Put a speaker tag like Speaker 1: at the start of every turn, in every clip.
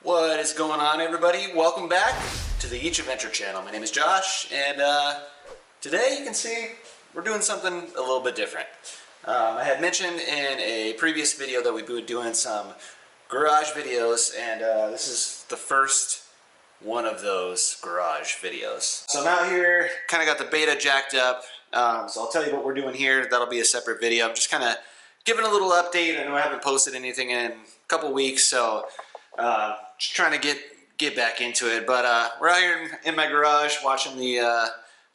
Speaker 1: What is going on, everybody? Welcome back to the Each Adventure channel. My name is Josh, and today you can see we're doing something a little bit different. I had mentioned in a previous video that we'd be doing some garage videos, and this is the first one of those garage videos. So I'm out here, kind of got the beta jacked up, so I'll tell you what we're doing here. That'll be a separate video. I'm just kind of giving a little update. I know I haven't posted anything in a couple weeks, so just trying to get back into it. But we're out here in my garage watching the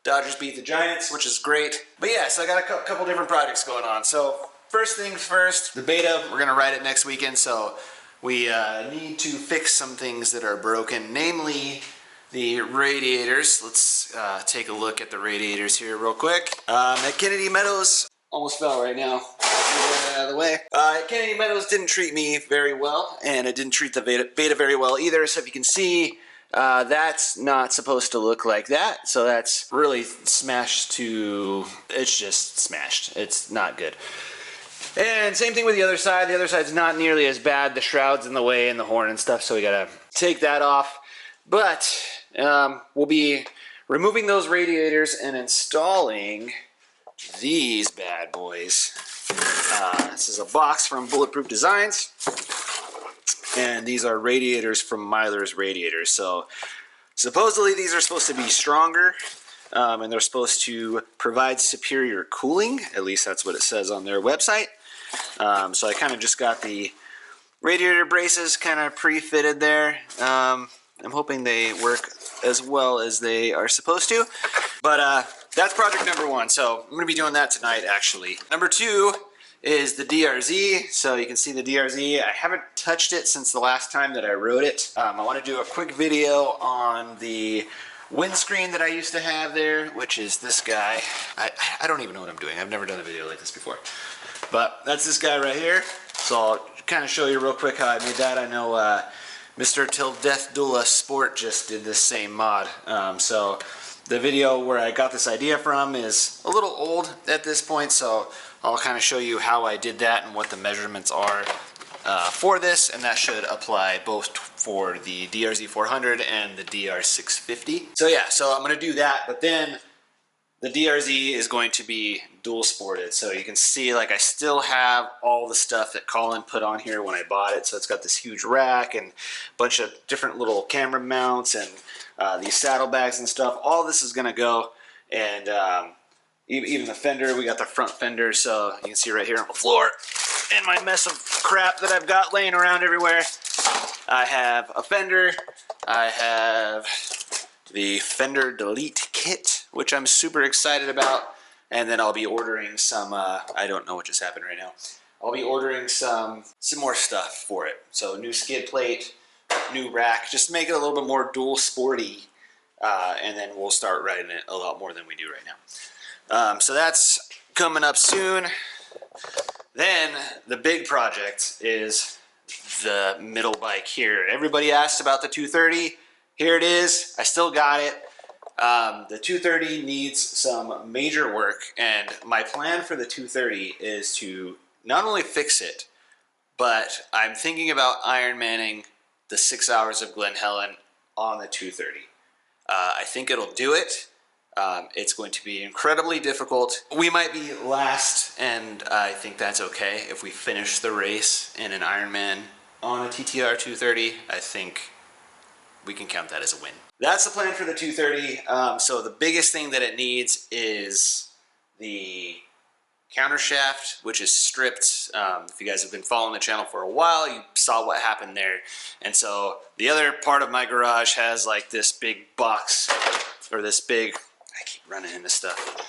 Speaker 1: Dodgers beat the Giants, which is great. But yeah, so I got a couple different projects going on. So first things first, the beta, we're gonna ride it next weekend, so we need to fix some things that are broken, namely the radiators. Let's take a look at the radiators here real quick. At Kennedy Meadows, almost fell right now. Get out of the way. Kennedy Meadows didn't treat me very well, and it didn't treat the beta very well either. So if you can see, that's not supposed to look like that. So that's really smashed to, it's just smashed. It's not good. And same thing with the other side. The other side's not nearly as bad. The shroud's in the way and the horn and stuff, so we gotta take that off. But we'll be removing those radiators and installing these bad boys. This is a box from Bulletproof Designs, and these are radiators from Myler's Radiators. So supposedly these are supposed to be stronger, and they're supposed to provide superior cooling. At least that's what it says on their website. So I kind of just got the radiator braces kind of pre-fitted there. I'm hoping they work as well as they are supposed to. But that's project number one. So I'm going to be doing that tonight, actually. Number two is the DRZ. So you can see the DRZ. I haven't touched it since the last time that I rode it. I want to do a quick video on the windscreen that I used to have there, which is this guy. I don't even know what I'm doing. I've never done a video like this before. But that's this guy right here. So I'll kind of show you real quick how I made that. I know Mr. Till Death Dula Sport just did this same mod. So the video where I got this idea from is a little old at this point, so I'll kind of show you how I did that and what the measurements are for this, and that should apply both for the DRZ400 and the DR650. So yeah, so I'm going to do that, but then the DRZ is going to be dual sported. So you can see, like, I still have all the stuff that Colin put on here when I bought it. So it's got this huge rack and a bunch of different little camera mounts and these saddlebags and stuff. All this is going to go, and even the fender, we got the front fender. So you can see right here on the floor and my mess of crap that I've got laying around everywhere. I have a fender. I have the fender delete kit, which I'm super excited about. And then I'll be ordering some, I don't know what just happened right now. I'll be ordering some more stuff for it. So new skid plate, new rack, just to make it a little bit more dual sporty. And then we'll start riding it a lot more than we do right now. So that's coming up soon. Then the big project is the middle bike here. Everybody asked about the 230. Here it is. I still got it. The 230 needs some major work, and my plan for the 230 is to not only fix it, but I'm thinking about Ironmanning the 6 hours of Glen Helen on the 230. I think it'll do it. It's going to be incredibly difficult. We might be last, and I think that's okay. If we finish the race in an Ironman on a TTR230, I think we can count that as a win. That's the plan for the 230. So the biggest thing that it needs is the countershaft, which is stripped. If you guys have been following the channel for a while, you saw what happened there. And so the other part of my garage has like this big box, or this big, I keep running into stuff,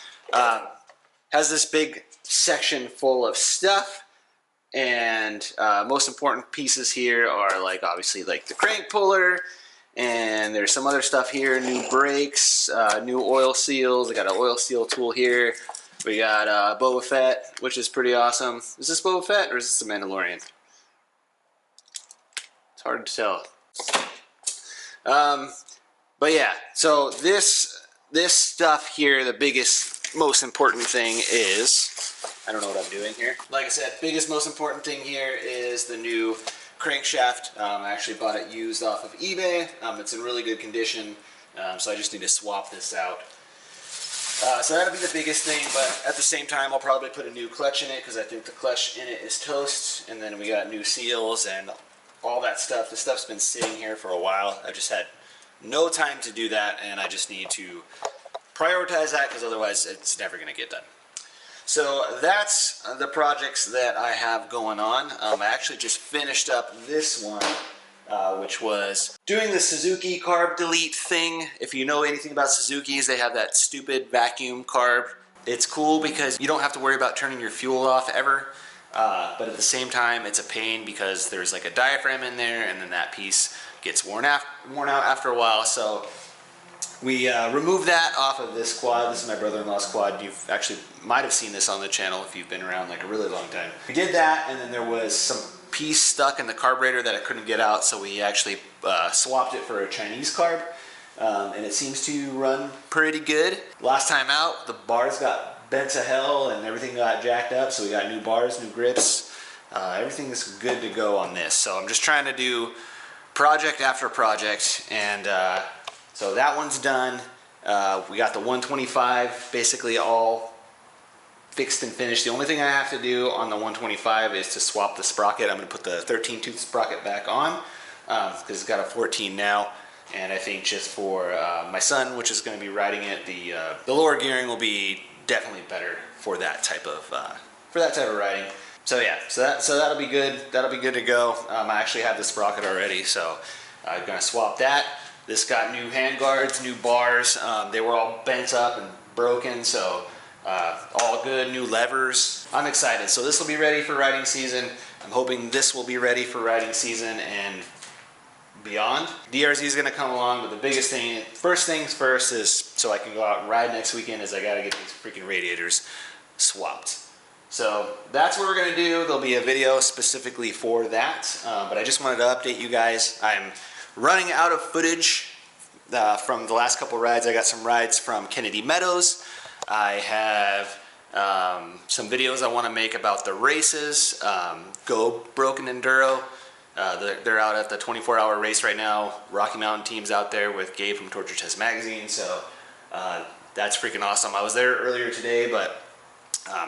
Speaker 1: has this big section full of stuff. And most important pieces here are, like, obviously like the crank puller, and there's some other stuff here, new brakes, new oil seals. I got an oil seal tool here. We got Boba Fett, which is pretty awesome. Is this Boba Fett or is this the Mandalorian? It's hard to tell. But yeah, so this stuff here, the biggest, most important thing is, I don't know what I'm doing here. Like I said, biggest, most important thing here is the new crankshaft. I actually bought it used off of eBay. It's in really good condition, so I just need to swap this out. So that'll be the biggest thing, but at the same time I'll probably put a new clutch in it because I think the clutch in it is toast, and then we got new seals and all that stuff. The stuff's been sitting here for a while. I've just had no time to do that, and I just need to prioritize that because otherwise it's never going to get done. So that's the projects that I have going on. I actually just finished up this one, which was doing the Suzuki carb delete thing. If you know anything about Suzukis, they have that stupid vacuum carb. It's cool because you don't have to worry about turning your fuel off ever, but at the same time it's a pain because there's like a diaphragm in there, and then that piece gets worn out after a while. So we removed that off of this quad. This is my brother-in-law's quad. You've actually might have seen this on the channel if you've been around like a really long time. We did that, and then there was some piece stuck in the carburetor that I couldn't get out, so we actually swapped it for a Chinese carb, and it seems to run pretty good. Last time out, the bars got bent to hell and everything got jacked up, so we got new bars, new grips. Everything is good to go on this. So I'm just trying to do project after project, and so that one's done. We got the 125 basically all fixed and finished. The only thing I have to do on the 125 is to swap the sprocket. I'm going to put the 13 tooth sprocket back on because it's got a 14 now, and I think just for my son, which is going to be riding it, the lower gearing will be definitely better for that type of riding. So yeah, so that'll be good. That'll be good to go. I actually have the sprocket already, so I'm going to swap that. This got new handguards, new bars. They were all bent up and broken, so all good. New levers. I'm excited. So this will be ready for riding season. I'm hoping this will be ready for riding season and beyond. DRZ is going to come along, but the biggest thing, first things first, is so I can go out and ride next weekend, is I got to get these freaking radiators swapped. So that's what we're going to do. There'll be a video specifically for that, but I just wanted to update you guys. I'm running out of footage from the last couple rides. I got some rides from Kennedy Meadows. I have some videos I want to make about the races. Go Broken Enduro. They're out at the 24-hour race right now. Rocky Mountain team's out there with Gabe from Torture Test Magazine. So that's freaking awesome. I was there earlier today, but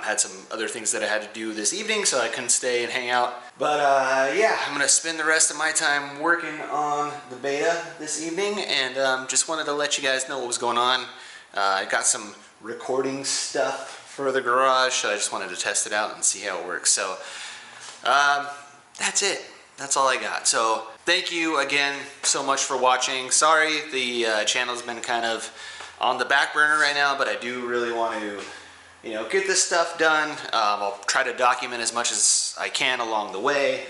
Speaker 1: had some other things that I had to do this evening, so I couldn't stay and hang out. But yeah, I'm going to spend the rest of my time working on the beta this evening, and just wanted to let you guys know what was going on. I got some recording stuff for the garage, so I just wanted to test it out and see how it works. So that's it. That's all I got. So thank you again so much for watching. Sorry the channel's been kind of on the back burner right now, but I do really want to get this stuff done. I'll try to document as much as I can along the way.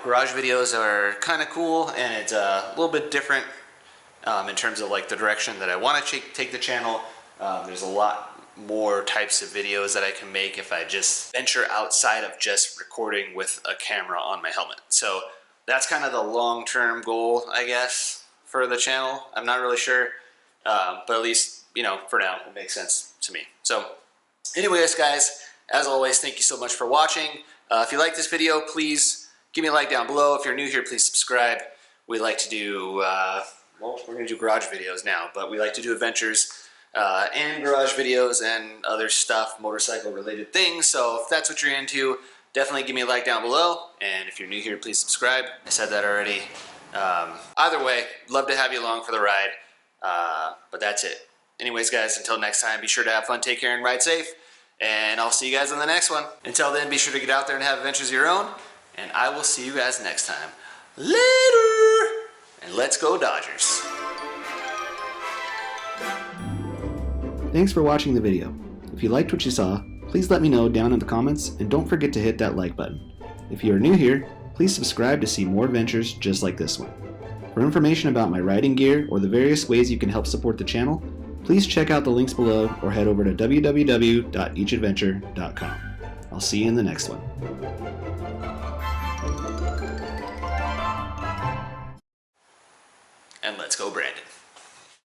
Speaker 1: Garage videos are kind of cool, and it's a little bit different in terms of like the direction that I want to take the channel. There's a lot more types of videos that I can make if I just venture outside of just recording with a camera on my helmet. So that's kind of the long-term goal, I guess, for the channel. I'm not really sure, but at least for now, it makes sense to me. So anyways, guys, as always, thank you so much for watching. If you like this video, please give me a like down below. If you're new here, please subscribe. We like to do, well, we're going to do garage videos now, but we like to do adventures and garage videos and other stuff, motorcycle related things. So if that's what you're into, definitely give me a like down below. And if you're new here, please subscribe. I said that already. Either way, love to have you along for the ride. But that's it. Anyways, guys, until next time, be sure to have fun, take care, and ride safe. And I'll see you guys on the next one. Until then, be sure to get out there and have adventures of your own. And I will see you guys next time. Later! And let's go Dodgers.
Speaker 2: Thanks for watching the video. If you liked what you saw, please let me know down in the comments, and don't forget to hit that like button. If you are new here, please subscribe to see more adventures just like this one. For information about my riding gear or the various ways you can help support the channel, please check out the links below or head over to www.eachadventure.com. I'll see you in the next one.
Speaker 1: And let's go Brandon.